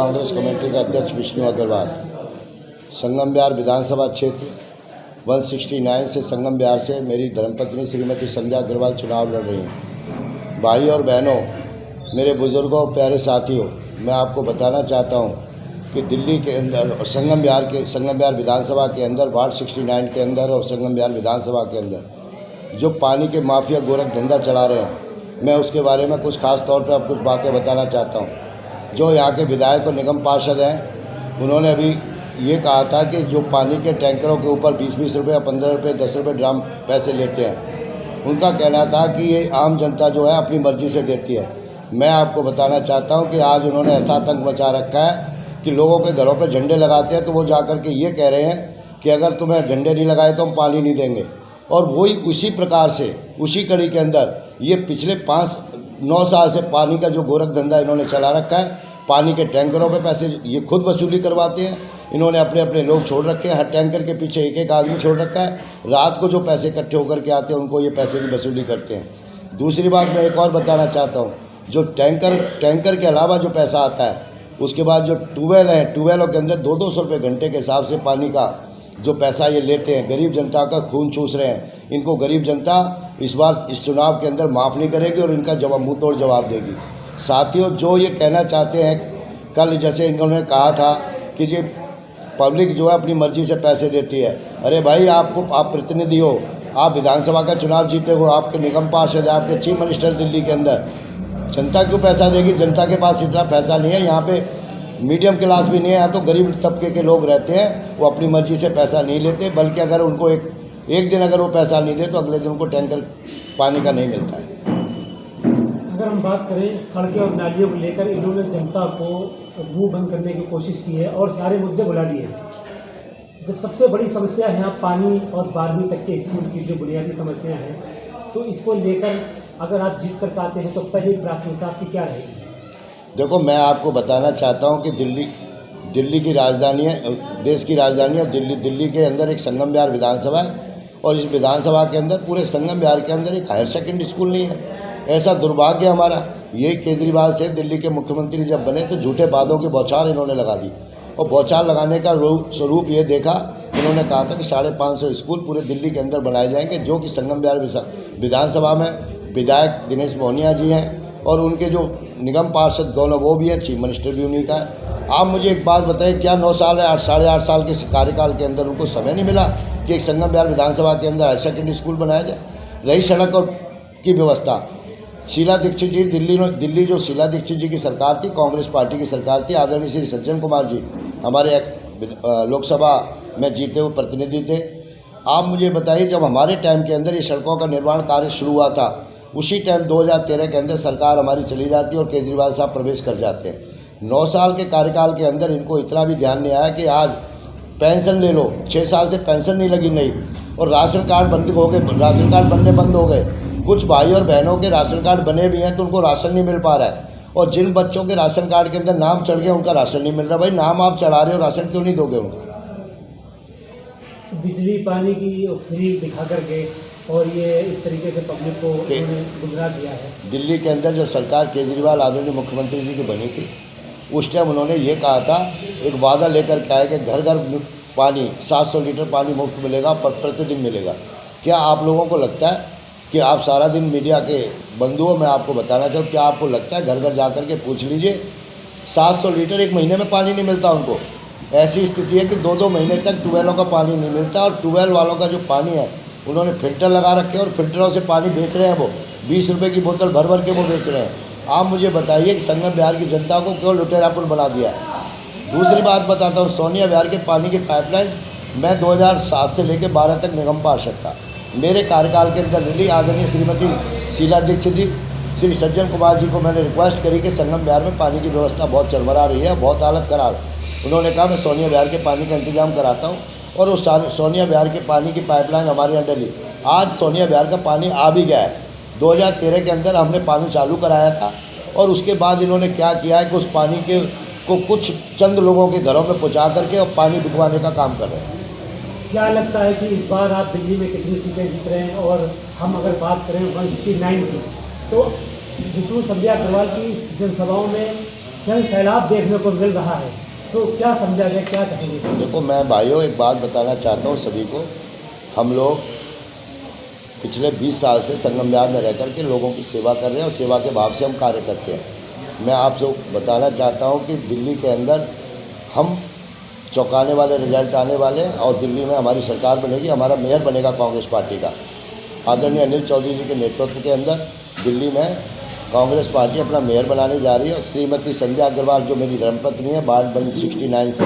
Congress committee का अध्यक्ष विष्णु अग्रवाल। संगम बिहार विधानसभा क्षेत्र 169 से संगम बिहार से मेरी धर्मपत्नी श्रीमती संध्या अग्रवाल चुनाव लड़ रही हैं। भाई और बहनों, मेरे बुजुर्गों, प्यारे साथियों, मैं आपको बताना चाहता हूं कि दिल्ली के अंदर संगम बिहार विधानसभा के अंदर वार्ड 69 के अंदर और संगम बिहार विधानसभा के अंदर जो पानी के माफिया गोरख धंधा चला रहे हैं, मैं उसके बारे में कुछ खास तौर पर अब कुछ बातें बताना चाहता हूं। जो यहाँ के विधायक और निगम पार्षद हैं, उन्होंने अभी ये कहा था कि जो पानी के टैंकरों के ऊपर 20-20 रुपये, 15 रुपये, 10 रुपये ड्राम पैसे लेते हैं, उनका कहना था कि ये आम जनता जो है अपनी मर्जी से देती है। मैं आपको बताना चाहता हूं कि आज उन्होंने ऐसा आतंक मचा रखा है कि लोगों के घरों पर झंडे लगाते हैं तो वो जाकर के ये कह रहे हैं कि अगर तुम्हें झंडे नहीं लगाए तो हम पानी नहीं देंगे। और वही उसी प्रकार से उसी कड़ी के अंदर ये पिछले 5-9 साल से पानी का जो गोरख धंधा इन्होंने चला रखा है। पानी के टैंकरों पे पैसे ये खुद वसूली करवाते हैं। इन्होंने अपने अपने लोग छोड़ रखे हैं, हर टैंकर के पीछे एक आदमी छोड़ रखा है। रात को जो पैसे इकट्ठे होकर के आते हैं उनको ये पैसे की वसूली करते हैं। दूसरी बात मैं एक और बताना चाहता हूँ, जो टैंकर के अलावा जो पैसा आता है, उसके बाद जो ट्यूबवेल हैं, ट्यूबवेलों के अंदर 200-200 रुपये घंटे के हिसाब से पानी का जो पैसा ये लेते हैं, गरीब जनता का खून चूस रहे हैं। इनको गरीब जनता इस बार इस चुनाव के अंदर माफ़ नहीं करेगी और इनका जवाब मुँह तोड़ जवाब देगी। साथियों, जो ये कहना चाहते हैं, कल जैसे इन्होंने कहा था कि ये पब्लिक जो है अपनी मर्जी से पैसे देती है। अरे भाई, आप प्रतिनिधि हो, आप विधानसभा का चुनाव जीते हो, आपके निगम पार्षद है, आपके चीफ मिनिस्टर दिल्ली के अंदर, जनता क्यों पैसा देगी? जनता के पास इतना पैसा नहीं है। यहाँ पे मीडियम क्लास भी नहीं है, यहाँ तो गरीब तबके के लोग रहते हैं, वो अपनी मर्जी से पैसा नहीं लेते, बल्कि अगर उनको एक दिन अगर वो पैसा नहीं दे तो अगले दिन उनको टैंकर पानी का नहीं मिलता है। अगर हम बात करें सड़कें और नालियों को लेकर, इन्होंने जनता को मुंह बंद करने की कोशिश की है और सारे मुद्दे बुला लिए हैं। जब सबसे बड़ी समस्या है पानी और 12वीं तक के स्कूल की जो बुनियादी समस्याएं हैं, तो इसको लेकर अगर आप जीत कर पाते हैं तो पहली प्राथमिकता आपकी क्या रहेगी? देखो, मैं आपको बताना चाहता हूँ कि दिल्ली की राजधानी है, देश की राजधानी है। दिल्ली के अंदर एक संगम बिहार विधानसभा है और इस विधानसभा के अंदर पूरे संगम बिहार के अंदर एक हायर सेकेंडरी स्कूल नहीं है। ऐसा दुर्भाग्य हमारा। ये केजरीवाल से दिल्ली के मुख्यमंत्री जब बने तो झूठे वादों की बौछार इन्होंने लगा दी और बौछार लगाने का स्वरूप ये देखा, इन्होंने कहा था कि 550 स्कूल पूरे दिल्ली के अंदर बनाए जाएंगे, जो कि संगम बिहार विधानसभा में विधायक दिनेश मोहनिया जी हैं और उनके जो निगम पार्षद दोनों वो भी हैं, चीफ मिनिस्टर भी उन्हीं का है। आप मुझे एक बात बताइए, क्या 9 साल है 8.5 साल के कार्यकाल के अंदर उनको समय नहीं मिला कि एक संगम बिहार विधानसभा के अंदर हायर सेकेंडरी स्कूल बनाया जाए? रही सड़क और की व्यवस्था, शीला दीक्षित जी दिल्ली जो शीला दीक्षित जी की सरकार थी, कांग्रेस पार्टी की सरकार थी, आदरणीय श्री सज्जन कुमार जी हमारे लोकसभा में जीते हुए प्रतिनिधि थे। आप मुझे बताइए, जब हमारे टाइम के अंदर ये सड़कों का निर्माण कार्य शुरू हुआ था, उसी टाइम 2013 के अंदर सरकार हमारी चली जाती है और केजरीवाल साहब प्रवेश कर जाते हैं। 9 साल के कार्यकाल के अंदर इनको इतना भी ध्यान नहीं आया कि आज पेंशन ले लो, 6 साल से पेंशन नहीं लगी नहीं, और राशन कार्ड बंद हो गए, राशन कार्ड बनने बंद हो गए। कुछ भाई और बहनों के राशन कार्ड बने भी हैं तो उनको राशन नहीं मिल पा रहा है, और जिन बच्चों के राशन कार्ड के अंदर नाम चढ़ गया उनका राशन नहीं मिल रहा। भाई, नाम आप चढ़ा रहे हो, राशन क्यों नहीं दोगे उनका? बिजली पानी की फ्री दिखा करके और ये इस तरीके से पब्लिक को गुमराह किया है। दिल्ली के अंदर जो सरकार केजरीवाल आदरणीय मुख्यमंत्री जी की बनी थी, उस टाइम उन्होंने ये कहा था, एक वादा लेकर के आए कि घर घर पानी 700 लीटर पानी मुफ्त मिलेगा, प्रतिदिन मिलेगा। क्या आप लोगों को लगता है कि आप सारा दिन मीडिया के बंधु हो? मैं आपको बताना चाहूँ, क्या आपको लगता है, घर घर जा कर के पूछ लीजिए, 700 लीटर एक महीने में पानी नहीं मिलता उनको। ऐसी स्थिति है कि 2-2 महीने तक ट्यूबवेलों का पानी नहीं मिलता, और ट्यूबवेल वालों का जो पानी है उन्होंने फिल्टर लगा रखे हैं और फिल्टरों से पानी बेच रहे हैं। वो 20 रुपये की बोतल भर भर के वो बेच रहे हैं। आप मुझे बताइए कि संगम बिहार की जनता को क्यों लुटेरापुर बना दिया है? दूसरी बात बताता हूँ, सोनिया बिहार के पानी की पाइपलाइन मैं 2007 से लेकर 12 तक निगम पार्षद था। मेरे कार्यकाल के अंदर दिल्ली आदरणीय श्रीमती शीला दीक्षित जी, श्री सज्जन कुमार जी को मैंने रिक्वेस्ट करी कि संगम बिहार में पानी की व्यवस्था बहुत चरमरा रही है, बहुत हालत खराब है। उन्होंने कहा मैं सोनिया बिहार के पानी का इंतजाम कराता हूँ, और उस सोनिया बिहार के पानी की पाइपलाइन हमारे अंडर ली। आज सोनिया बिहार का पानी आ भी गया है। 2013 के अंदर हमने पानी चालू कराया था, और उसके बाद इन्होंने क्या किया है कि उस पानी को कुछ चंद लोगों के घरों में पहुँचा करके और पानी बिकवाने का काम कर रहे हैं। क्या लगता है कि इस बार आप दिल्ली में कितनी सीटें जीत रहे हैं? और हम अगर बात करें 169 की, तो विष्णु संध्या अग्रवाल की जनसभाओं में जन सैलाब देखने को मिल रहा है, तो क्या समझा जाए, क्या कहेंगे? देखो, मैं भाइयों एक बात बताना चाहता हूँ सभी को। हम लोग पिछले 20 साल से संगम विहार में रह कर के लोगों की सेवा कर रहे हैं और सेवा के भाव से हम कार्य करते हैं। मैं आपसे बताना चाहता हूँ कि दिल्ली के अंदर हम चौंकाने वाले रिजल्ट आने वाले हैं और दिल्ली में हमारी सरकार बनेगी, हमारा मेयर बनेगा कांग्रेस पार्टी का। आदरणीय अनिल चौधरी जी के नेतृत्व के अंदर दिल्ली में कांग्रेस पार्टी अपना मेयर बनाने जा रही है और श्रीमती संध्या अग्रवाल जो मेरी धर्मपत्नी है, वार्ड 169 से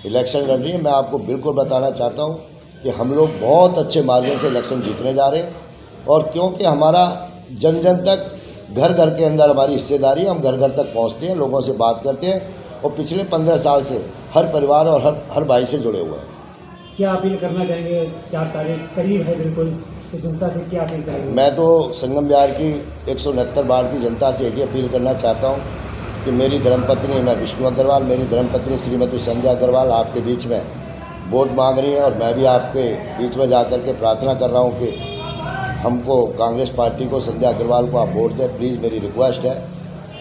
इलेक्शन लड़ रही है। मैं आपको बिल्कुल बताना चाहता हूँ कि हम लोग बहुत अच्छे मार्जिन से इलेक्शन जीतने जा रहे हैं और क्योंकि हमारा जन जन तक, घर घर के अंदर हमारी हिस्सेदारी, हम घर घर तक पहुँचते हैं, लोगों से बात करते हैं और पिछले 15 साल से हर परिवार और हर भाई से जुड़े हुए हैं। क्या अपील करना चाहेंगे? 4 तारीख करीब है बिल्कुल, तो जनता से क्या अपील करेंगे? मैं तो संगम विहार की 169 वार्ड की जनता से एक ही अपील करना चाहता हूँ कि मेरी धर्मपत्नी, मैं विष्णु अग्रवाल, मेरी धर्मपत्नी श्रीमती संध्या अग्रवाल आपके बीच में वोट मांग रही है और मैं भी आपके बीच में जाकर के प्रार्थना कर रहा हूँ कि हमको कांग्रेस पार्टी को, संध्या अग्रवाल को आप वोट दें। प्लीज़ मेरी रिक्वेस्ट है।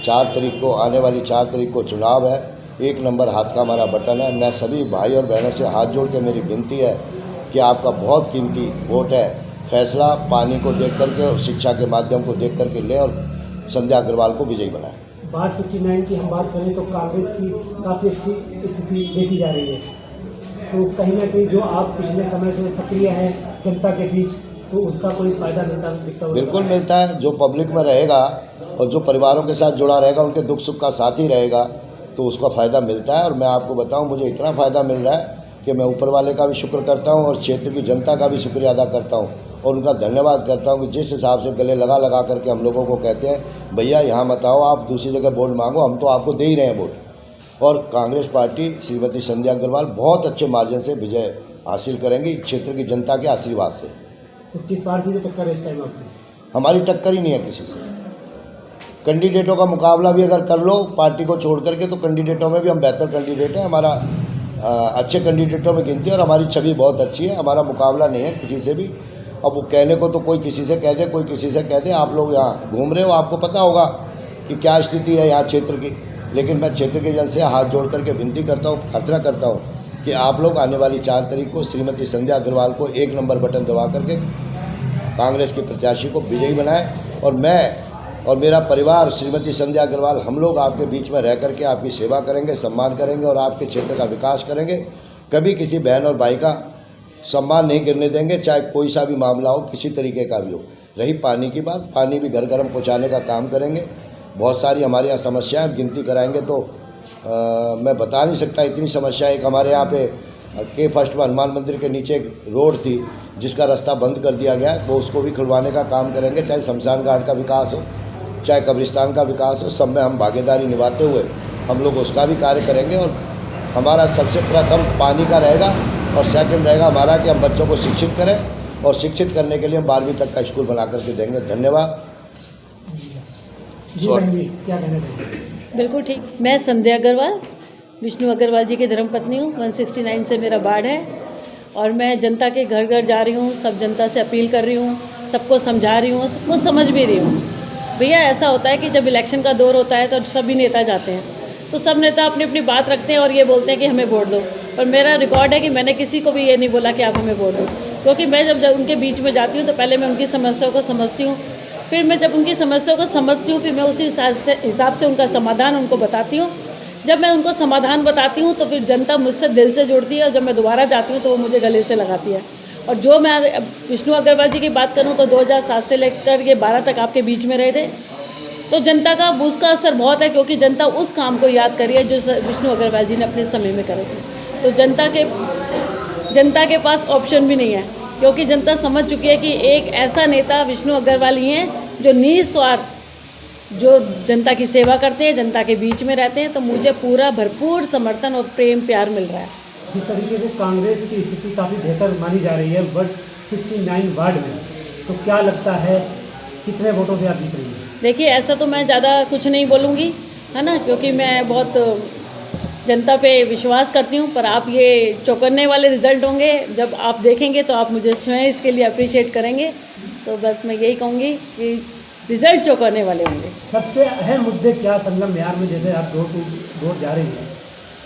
4 तारीख को, आने वाली 4 तारीख को चुनाव है। 1 नंबर हाथ का हमारा बटन है। मैं सभी भाई और बहनों से हाथ जोड़ के मेरी विनती है कि आपका बहुत कीमती वोट है, फैसला पानी को देख करके और शिक्षा के माध्यम को देख करके लें और संध्या अग्रवाल को विजयी बनाएं। वार्ड 69 की हम बात करें तो कांग्रेस की काफ़ी अच्छी स्थिति देखी जा रही है, तो कहीं ना कहीं जो आप पिछले समय से सक्रिय हैं जनता के बीच, तो उसका कोई फ़ायदा दिखता होगा? बिल्कुल मिलता है। जो पब्लिक में रहेगा और जो परिवारों के साथ जुड़ा रहेगा, उनके दुख सुख का साथी रहेगा, तो उसका फ़ायदा मिलता है। और मैं आपको बताऊं, मुझे इतना फ़ायदा मिल रहा है कि मैं ऊपर वाले का भी शुक्र करता हूं और क्षेत्र की जनता का भी शुक्रिया अदा करता हूं और उनका धन्यवाद करता हूं कि जिस हिसाब से गले लगा लगा करके हम लोगों को कहते हैं भैया यहाँ मत आओ, आप दूसरी जगह वोट मांगो, हम तो आपको दे ही रहे हैं वोट। और कांग्रेस पार्टी श्रीमती संध्या अग्रवाल बहुत अच्छे मार्जिन से विजय हासिल करेंगी क्षेत्र की जनता के आशीर्वाद से। तो किस पार्टी से टक्कर है इस टाइम आपकी? हमारी टक्कर ही नहीं है किसी से। कैंडिडेटों का मुकाबला भी अगर कर लो पार्टी को छोड़ करके, तो कैंडिडेटों में भी हम बेहतर कैंडिडेट हैं। हमारा अच्छे कैंडिडेटों में गिनती है और हमारी छवि बहुत अच्छी है। हमारा मुकाबला नहीं है किसी से भी। अब वो कहने को तो कोई किसी से कह दे, कोई किसी से कह दे। आप लोग यहाँ घूम रहे हो, आपको पता होगा कि क्या स्थिति है यहाँ क्षेत्र की। लेकिन मैं क्षेत्र के जन से हाथ जोड़ करके विनती करता हूँ, प्रार्थना करता हूँ कि आप लोग आने वाली 4 तारीख को श्रीमती संध्या अग्रवाल को 1 नंबर बटन दबा करके कांग्रेस के प्रत्याशी को विजयी बनाएं और मैं और मेरा परिवार श्रीमती संध्या अग्रवाल, हम लोग आपके बीच में रह करके आपकी सेवा करेंगे, सम्मान करेंगे और आपके क्षेत्र का विकास करेंगे। कभी किसी बहन और भाई का सम्मान नहीं गिरने देंगे, चाहे कोई सा भी मामला हो, किसी तरीके का भी हो। रही पानी की बात, पानी भी घर घर हम पहुँचाने का काम करेंगे। बहुत सारी हमारे यहाँ समस्याएं, गिनती कराएंगे तो मैं बता नहीं सकता, इतनी समस्या। एक हमारे यहाँ पे के फर्स्ट में हनुमान मंदिर के नीचे एक रोड थी जिसका रास्ता बंद कर दिया गया, वो उसको भी खुलवाने का काम करेंगे। चाहे शमशान घाट का विकास हो, चाहे कब्रिस्तान का विकास हो, सब में हम भागीदारी निभाते हुए हम लोग उसका भी कार्य करेंगे। और हमारा सबसे प्रथम पानी का रहेगा और सेकंड रहेगा हमारा कि हम बच्चों को शिक्षित करें और शिक्षित करने के लिए हम 12वीं तक का स्कूल बना करके देंगे। धन्यवाद। जी बहन जी, क्या कहना चाहिए? बिल्कुल ठीक। मैं संध्या अग्रवाल, विष्णु अग्रवाल जी की धर्मपत्नी हूँ। 169 से मेरा वार्ड है और मैं जनता के घर घर जा रही हूँ, सब जनता से अपील कर रही हूँ, सबको समझा रही हूँ, सबको समझ भी रही हूँ। भैया ऐसा होता है कि जब इलेक्शन का दौर होता है तो सभी नेता जाते हैं, तो सब नेता अपनी अपनी बात रखते हैं और ये बोलते हैं कि हमें वोट दो। पर मेरा रिकॉर्ड है कि मैंने किसी को भी ये नहीं बोला कि आप हमें वोट दो, क्योंकि मैं जब उनके बीच में जाती हूँ तो पहले मैं उनकी समस्याओं को समझती हूँ, फिर मैं जब उनकी समस्याओं को समझती हूँ फिर मैं उसी हिसाब से उनका समाधान उनको बताती हूँ। जब मैं उनको समाधान बताती हूँ तो फिर जनता मुझसे दिल से जुड़ती है और जब मैं दोबारा जाती हूँ तो वो मुझे गले से लगाती है। और जो मैं विष्णु अग्रवाल जी की बात करूँ तो 2007 से लेकर ये 12 तक आपके बीच में रहे थे, तो जनता का उसका असर बहुत है, क्योंकि जनता उस काम को याद करी है जो विष्णु अग्रवाल जी ने अपने समय में करे थे। तो जनता के पास ऑप्शन भी नहीं है, क्योंकि जनता समझ चुकी है कि एक ऐसा नेता विष्णु अग्रवाल ही हैं जो निस्वार्थ, जो जनता की सेवा करते हैं, जनता के बीच में रहते हैं। तो मुझे पूरा भरपूर समर्थन और प्रेम प्यार मिल रहा है। जिस तरीके से कांग्रेस की स्थिति काफ़ी बेहतर मानी जा रही है 169 वार्ड में, तो क्या लगता है कितने वोटों से आप जीत रही हैं? देखिए, ऐसा तो मैं ज़्यादा कुछ नहीं बोलूँगी, है ना, क्योंकि मैं बहुत जनता पे विश्वास करती हूँ। पर आप ये चौंकाने वाले रिजल्ट होंगे, जब आप देखेंगे तो आप मुझे स्वयं इसके लिए अप्रिशिएट करेंगे। तो बस मैं यही कहूँगी कि रिजल्ट चौंकाने वाले होंगे। सबसे अहम मुद्दे क्या संगम विहार में, जैसे आप डोर टू डोर जा रही हैं,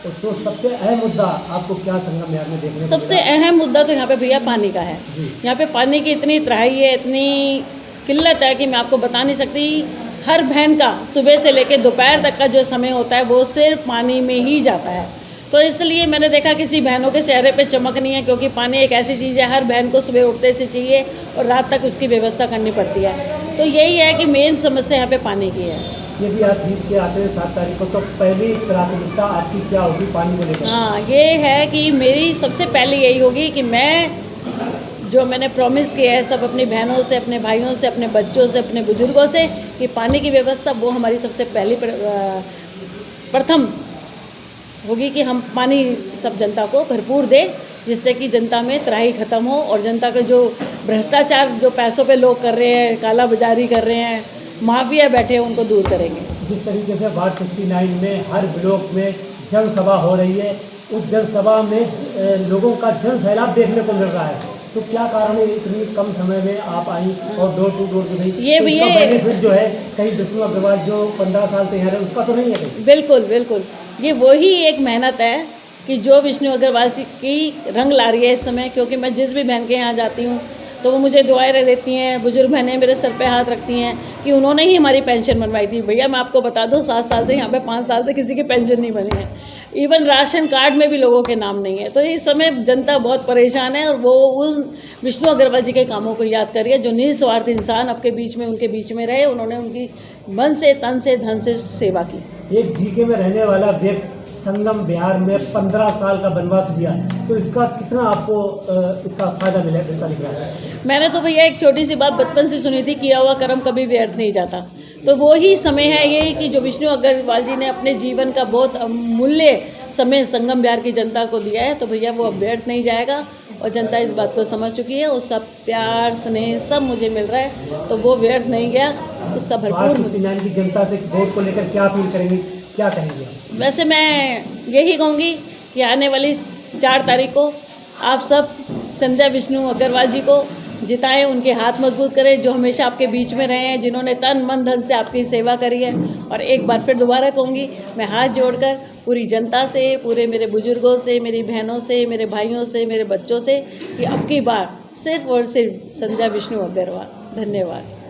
तो सबसे अहम मुद्दा आपको क्या संगम विहार में देखने को सबसे मिला? अहम मुद्दा तो यहाँ पे भैया पानी का है। जी। यहाँ पे पानी की इतनी त्राही है, इतनी किल्लत है कि मैं आपको बता नहीं सकती। हर बहन का सुबह से लेकर दोपहर तक का जो समय होता है वो सिर्फ पानी में ही जाता है। तो इसलिए मैंने देखा किसी बहनों के चेहरे पे चमक नहीं है, क्योंकि पानी एक ऐसी चीज़ है, हर बहन को सुबह उठते से चाहिए और रात तक उसकी व्यवस्था करनी पड़ती है। तो यही है कि मेन समस्या यहाँ पे पानी की है। यदि आप जीत के आते हैं 7 तारीख को, तो पहली प्राथमिकता आपकी क्या होगी पानी को लेकर? हाँ, ये है कि मेरी सबसे पहले यही होगी कि जो मैंने प्रॉमिस किया है सब अपनी बहनों से, अपने भाइयों से, अपने बच्चों से, अपने बुजुर्गों से, कि पानी की व्यवस्था वो हमारी सबसे पहली प्रथम होगी कि हम पानी सब जनता को भरपूर दें, जिससे कि जनता में त्राही खत्म हो और जनता का जो भ्रष्टाचार जो पैसों पे लोग कर रहे हैं, काला बाजारी कर रहे हैं, माफिया बैठे हैं, उनको दूर करेंगे। जिस तरीके से वार्ड 69 में हर ब्लॉक में जनसभा हो रही है, उस जनसभा में लोगों का जन सैलाब देखने को मिल रहा है, तो क्या कारण है इतनी कम समय में आप आई और डोर टू डोर तो नहीं? ये तो भी इसका है बेनिफिट जो है कहीं विष्णु अग्रवाल जो 15 साल से यहाँ है उसका तो नहीं है कहीं? बिल्कुल बिल्कुल, ये वही एक मेहनत है कि जो विष्णु अग्रवाल जी की रंग ला रही है इस समय। क्योंकि मैं जिस भी बहन के यहाँ जाती हूँ तो वो मुझे दुआएं देती हैं, बुजुर्ग बहनें मेरे सर पे हाथ रखती हैं कि उन्होंने ही हमारी पेंशन बनवाई थी। भैया मैं आपको बता दूं 7 साल से यहाँ पे 5 साल से किसी की पेंशन नहीं बनी है, इवन राशन कार्ड में भी लोगों के नाम नहीं है। तो इस समय जनता बहुत परेशान है और वो उस विष्णु अग्रवाल जी के कामों को याद कर रही है, जो निस्वार्थ इंसान आपके बीच में, उनके बीच में रहे, उन्होंने उनकी मन से, तन से, धन से सेवा की। एक जीके में रहने वाला व्यक्ति संगम विहार में 15 साल का वनवास दिया, तो इसका कितना आपको इसका फायदा मिला दिख रहा है? मैंने तो भैया एक छोटी सी बात बचपन से सुनी थी, किया हुआ कर्म कभी व्यर्थ नहीं जाता। तो वो ही समय है ये कि जो विष्णु अग्रवाल जी ने अपने जीवन का बहुत अमूल्य समय संगम विहार की जनता को दिया है, तो भैया वो अब व्यर्थ नहीं जाएगा और जनता इस बात को समझ चुकी है। उसका प्यार, स्नेह सब मुझे मिल रहा है, तो वो व्यर्थ नहीं गया, उसका भरपूर। 69 की जनता से वोट को लेकर क्या अपील करेंगे, क्या कहेंगे? वैसे मैं यही कहूँगी कि आने वाली 4 तारीख को आप सब संध्या विष्णु अग्रवाल जी को जिताएं, उनके हाथ मजबूत करें, जो हमेशा आपके बीच में रहे हैं, जिन्होंने तन मन धन से आपकी सेवा करी है। और एक बार फिर दोबारा कहूँगी, मैं हाथ जोड़कर पूरी जनता से, पूरे मेरे बुजुर्गों से, मेरी बहनों से, मेरे भाइयों से, मेरे बच्चों से, कि अब की बार सिर्फ और सिर्फ संध्या विष्णु अग्रवाल। धन्यवाद।